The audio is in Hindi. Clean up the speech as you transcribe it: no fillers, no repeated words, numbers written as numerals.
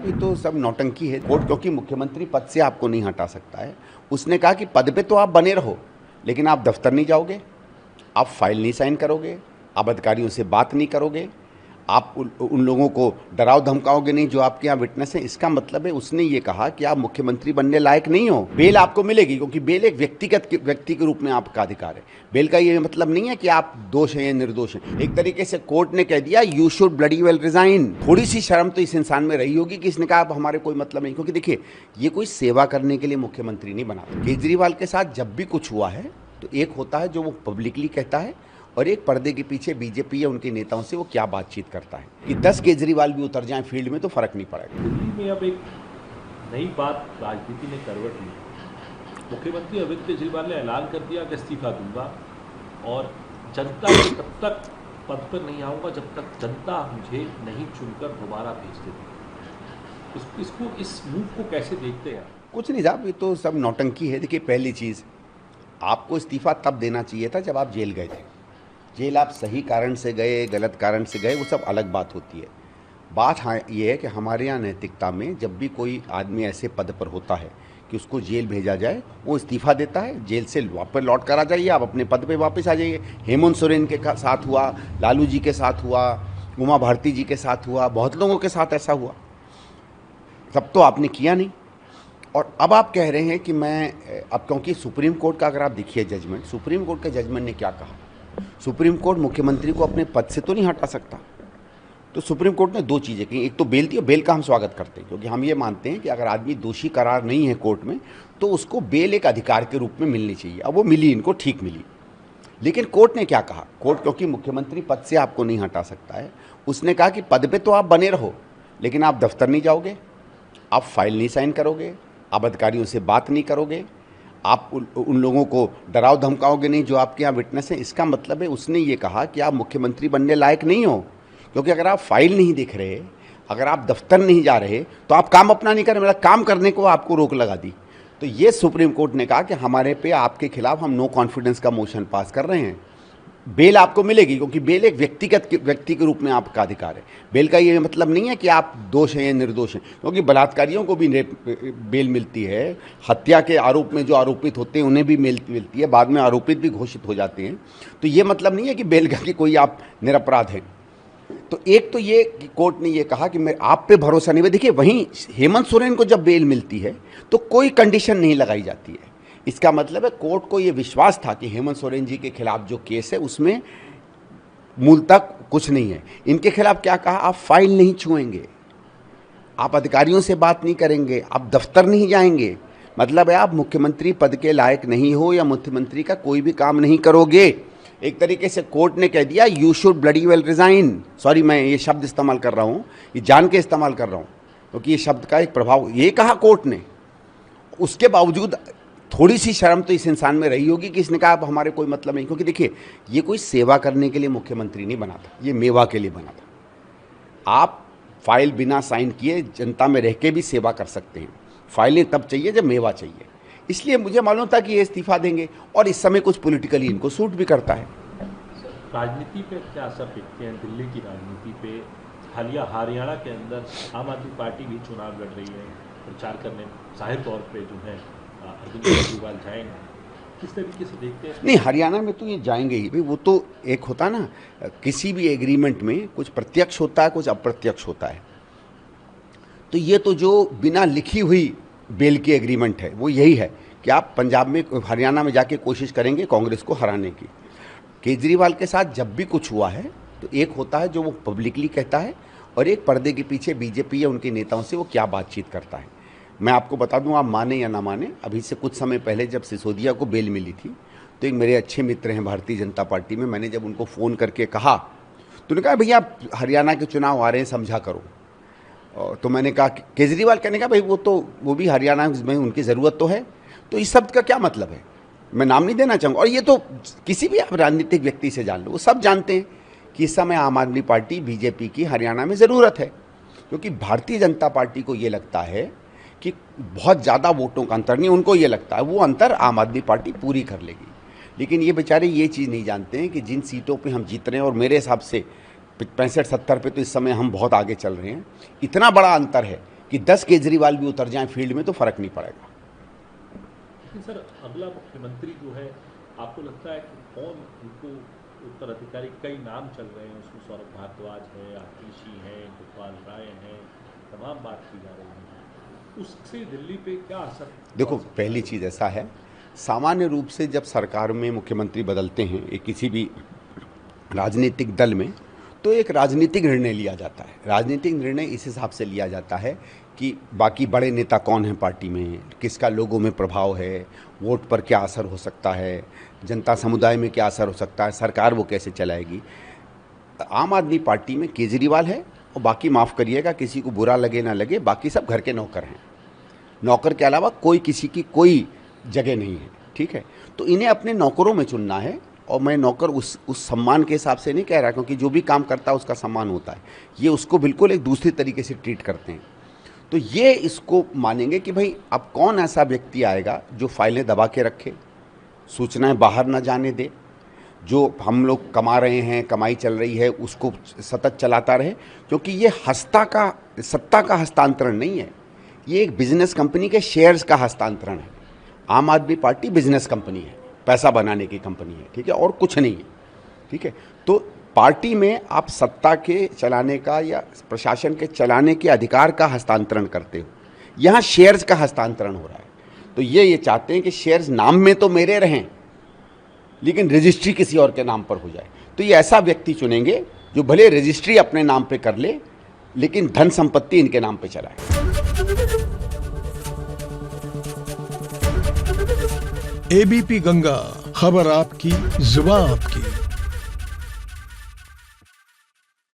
ये तो सब नौटंकी है। कोर्ट क्योंकि मुख्यमंत्री पद से आपको नहीं हटा सकता है। उसने कहा कि पद पे तो आप बने रहो, लेकिन आप दफ्तर नहीं जाओगे, आप फाइल नहीं साइन करोगे, आप अधिकारियों से बात नहीं करोगे, आप उन लोगों को डराओ धमकाओगे नहीं जो आपके यहाँ विटनेस है। इसका मतलब है उसने ये कहा कि आप मुख्यमंत्री बनने लायक नहीं हो। बेल आपको मिलेगी क्योंकि बेल एक व्यक्ति के रूप में आपका अधिकार है। बेल का ये मतलब नहीं है कि आप दोष हैं या निर्दोष हैं। एक तरीके से कोर्ट ने कह दिया you should bloody well resign. थोड़ी सी शर्म तो इस इंसान में रही होगी कि इसने कहा अब हमारे कोई मतलब नहीं, क्योंकि देखिए ये कोई सेवा करने के लिए मुख्यमंत्री नहीं बना। केजरीवाल के साथ जब भी कुछ हुआ है तो एक होता है जो वो पब्लिकली कहता है और एक पर्दे के पीछे बीजेपी या उनके नेताओं से वो क्या बातचीत करता है। कि 10 केजरीवाल भी उतर जाएं फील्ड में तो फर्क नहीं पड़ेगा। दिल्ली में अब एक नई बात राजनीति ने करवट ली। मुख्यमंत्री अरविंद केजरीवाल ने ऐलान कर दिया कि इस्तीफा दूंगा और जनता को तब तक पद पर नहीं आऊंगा जब तक जनता मुझे नहीं चुनकर दोबारा भेज देती। इसको इस मूव को कैसे देखते हैं? कुछ नहीं साहब, ये तो सब नौटंकी है। देखिए पहली चीज़, आपको इस्तीफा तब देना चाहिए था जब आप जेल गए थे। जेल आप सही कारण से गए, गलत कारण से गए, वो सब अलग बात होती है। बात हाँ ये है कि हमारे यहाँ नैतिकता में जब भी कोई आदमी ऐसे पद पर होता है कि उसको जेल भेजा जाए, वो इस्तीफा देता है, जेल से वापस लौट कर आ जाइए, आप अपने पद पे वापस आ जाइए। हेमंत सोरेन के साथ हुआ, लालू जी के साथ हुआ, उमा भारती जी के साथ हुआ, बहुत लोगों के साथ ऐसा हुआ। तब तो आपने किया नहीं। और अब आप कह रहे हैं कि मैं अब, क्योंकि सुप्रीम कोर्ट का अगर आप देखिए जजमेंट, सुप्रीम कोर्ट के जजमेंट ने क्या कहा। सुप्रीम कोर्ट मुख्यमंत्री को अपने पद से तो नहीं हटा सकता। तो सुप्रीम कोर्ट ने दो चीज़ें कही। एक तो बेल थी, और बेल का हम स्वागत करते हैं क्योंकि हम ये मानते हैं कि अगर आदमी दोषी करार नहीं है कोर्ट में तो उसको बेल एक अधिकार के रूप में मिलनी चाहिए। अब वो मिली, इनको ठीक मिली। लेकिन कोर्ट ने क्या कहा, कोर्ट क्योंकि मुख्यमंत्री पद से आपको नहीं हटा सकता है, उसने कहा कि पद पे तो आप बने रहो, लेकिन आप दफ्तर नहीं जाओगे, आप फाइल नहीं साइन करोगे, आप अधिकारियों से बात नहीं करोगे, आप उन लोगों को डराओ धमकाओगे नहीं जो आपके यहाँ विटनेस है। इसका मतलब है उसने ये कहा कि आप मुख्यमंत्री बनने लायक नहीं हो, क्योंकि अगर आप फाइल नहीं देख रहे, अगर आप दफ्तर नहीं जा रहे तो आप काम अपना नहीं कर रहे, मतलब काम करने को आपको रोक लगा दी। तो ये सुप्रीम कोर्ट ने कहा कि हमारे पे आपके खिलाफ हम नो कॉन्फिडेंस का मोशन पास कर रहे हैं। बेल आपको मिलेगी क्योंकि बेल एक व्यक्ति के रूप में आपका अधिकार है। बेल का ये मतलब नहीं है कि आप दोष हैं या निर्दोष हैं, क्योंकि बलात्कारियों को भी बेल मिलती है, हत्या के आरोप में जो आरोपित होते हैं उन्हें भी मिलती है, बाद में आरोपित भी घोषित हो जाते हैं। तो ये मतलब नहीं है कि बेल का कि कोई आप निरपराध हैं। तो एक तो ये कि कोर्ट ने ये कहा कि मैं आप पे भरोसा नहीं है। देखिए वहीं हेमंत सोरेन को जब बेल मिलती है तो कोई कंडीशन नहीं लगाई जाती है। इसका मतलब है कोर्ट को ये विश्वास था कि हेमंत सोरेन जी के खिलाफ जो केस है उसमें मूलतः कुछ नहीं है। इनके खिलाफ क्या कहा, आप फाइल नहीं छुएंगे, आप अधिकारियों से बात नहीं करेंगे, आप दफ्तर नहीं जाएंगे, मतलब है आप मुख्यमंत्री पद के लायक नहीं हो या मुख्यमंत्री का कोई भी काम नहीं करोगे। एक तरीके से कोर्ट ने कह दिया you should bloody well resign. Sorry, मैं ये शब्द इस्तेमाल कर रहा हूँ, ये जान के इस्तेमाल कर रहा हूँ क्योंकि ये शब्द का एक प्रभाव, ये कहा कोर्ट ने। उसके बावजूद थोड़ी सी शर्म तो इस इंसान में रही होगी कि इसने कहा अब हमारे कोई मतलब नहीं, क्योंकि देखिए ये कोई सेवा करने के लिए मुख्यमंत्री नहीं बना था, ये मेवा के लिए बना था। आप फाइल बिना साइन किए जनता में रह के भी सेवा कर सकते हैं। फाइलें तब चाहिए जब मेवा चाहिए। इसलिए मुझे मालूम था कि ये इस्तीफा देंगे और इस समय कुछ पॉलिटिकली इनको सूट भी करता है। राजनीति पे क्या असर देखते हैं, दिल्ली की राजनीति पे? हालिया हरियाणा के अंदर आम आदमी पार्टी भी चुनाव लड़ रही है, प्रचार करने जाहिर तौर पे जो है अरविंद केजरीवाल जाएंगे, किस तरीके से देखते हैं? नहीं, हरियाणा में तो ये जाएंगे ही भाई। वो तो एक होता ना, किसी भी एग्रीमेंट में कुछ प्रत्यक्ष होता है, कुछ अप्रत्यक्ष होता है। तो ये तो जो बिना लिखी हुई बेल की एग्रीमेंट है वो यही है कि आप पंजाब में, हरियाणा में जाके कोशिश करेंगे कांग्रेस को हराने की। केजरीवाल के साथ जब भी कुछ हुआ है तो एक होता है जो वो पब्लिकली कहता है और एक पर्दे के पीछे बीजेपी या उनके नेताओं से वो क्या बातचीत करता है। मैं आपको बता दूं, आप माने या ना माने, अभी से कुछ समय पहले जब सिसोदिया को बेल मिली थी तो एक मेरे अच्छे मित्र हैं भारतीय जनता पार्टी में, मैंने जब उनको फ़ोन करके कहा तो उन्होंने कहा भैया हरियाणा के चुनाव आ रहे हैं, समझा करो। तो मैंने कहा, केजरीवाल कहने का भाई वो भी हरियाणा में उनकी ज़रूरत तो है। तो इस शब्द का क्या मतलब है, मैं नाम नहीं देना चाहूँगा, और ये तो किसी भी आप राजनीतिक व्यक्ति से जान लो, वो सब जानते हैं कि इस समय आम आदमी पार्टी बीजेपी की हरियाणा में ज़रूरत है, क्योंकि भारतीय जनता पार्टी को ये लगता है कि बहुत ज़्यादा वोटों का अंतर नहीं, उनको ये लगता है वो अंतर आम आदमी पार्टी पूरी कर लेगी। लेकिन ये बेचारे ये चीज़ नहीं जानते हैं कि जिन सीटों पे हम जीत रहे हैं, और मेरे हिसाब से 65-70 पे तो इस समय हम बहुत आगे चल रहे हैं, इतना बड़ा अंतर है कि 10 केजरीवाल भी उतर जाएं फील्ड में तो फ़र्क नहीं पड़ेगा। लेकिन सर अगला मुख्यमंत्री जो है, आपको लगता है कि कौन उनको उत्तराधिकारी? कई नाम चल रहे हैं, उसमें सौरभ भारद्वाज है, आतिशी है, गोपाल राय है, तमाम बात की जा रही है, उससे दिल्ली पे क्या असर? देखो, पहली चीज़ ऐसा है, सामान्य रूप से जब सरकार में मुख्यमंत्री बदलते हैं एक किसी भी राजनीतिक दल में, तो एक राजनीतिक निर्णय लिया जाता है। राजनीतिक निर्णय इस हिसाब से लिया जाता है कि बाकी बड़े नेता कौन हैं पार्टी में, किसका लोगों में प्रभाव है, वोट पर क्या असर हो सकता है, जनता समुदाय में क्या असर हो सकता है, सरकार वो कैसे चलाएगी। आम आदमी पार्टी में केजरीवाल है और बाकी, माफ़ करिएगा, किसी को बुरा लगे ना लगे, बाकी सब घर के नौकर हैं। नौकर के अलावा कोई किसी की कोई जगह नहीं है, ठीक है। तो इन्हें अपने नौकरों में चुनना है, और मैं नौकर उस सम्मान के हिसाब से नहीं कह रहा, क्योंकि जो भी काम करता है उसका सम्मान होता है। ये उसको बिल्कुल एक दूसरी तरीके से ट्रीट करते हैं। तो ये इसको मानेंगे कि भाई अब कौन ऐसा व्यक्ति आएगा जो फाइलें दबा के रखे, सूचनाएं बाहर ना जाने दे, जो हम लोग कमा रहे हैं, कमाई चल रही है, उसको सतत चलाता रहे। क्योंकि ये सत्ता का हस्तांतरण नहीं है, ये एक बिजनेस कंपनी के शेयर्स का हस्तांतरण है। आम आदमी पार्टी बिजनेस कंपनी है, पैसा बनाने की कंपनी है, ठीक है, और कुछ नहीं है, ठीक है। तो पार्टी में आप सत्ता के चलाने का या प्रशासन के चलाने के अधिकार का हस्तांतरण करते हो, यहाँ शेयर्स का हस्तांतरण हो रहा है। तो ये चाहते हैं कि शेयर्स नाम में तो मेरे रहें, लेकिन रजिस्ट्री किसी और के नाम पर हो जाए। तो ये ऐसा व्यक्ति चुनेंगे जो भले रजिस्ट्री अपने नाम पे कर ले, लेकिन धन संपत्ति इनके नाम पे चलाए। एबीपी गंगा, खबर आपकी, जुबान आपकी।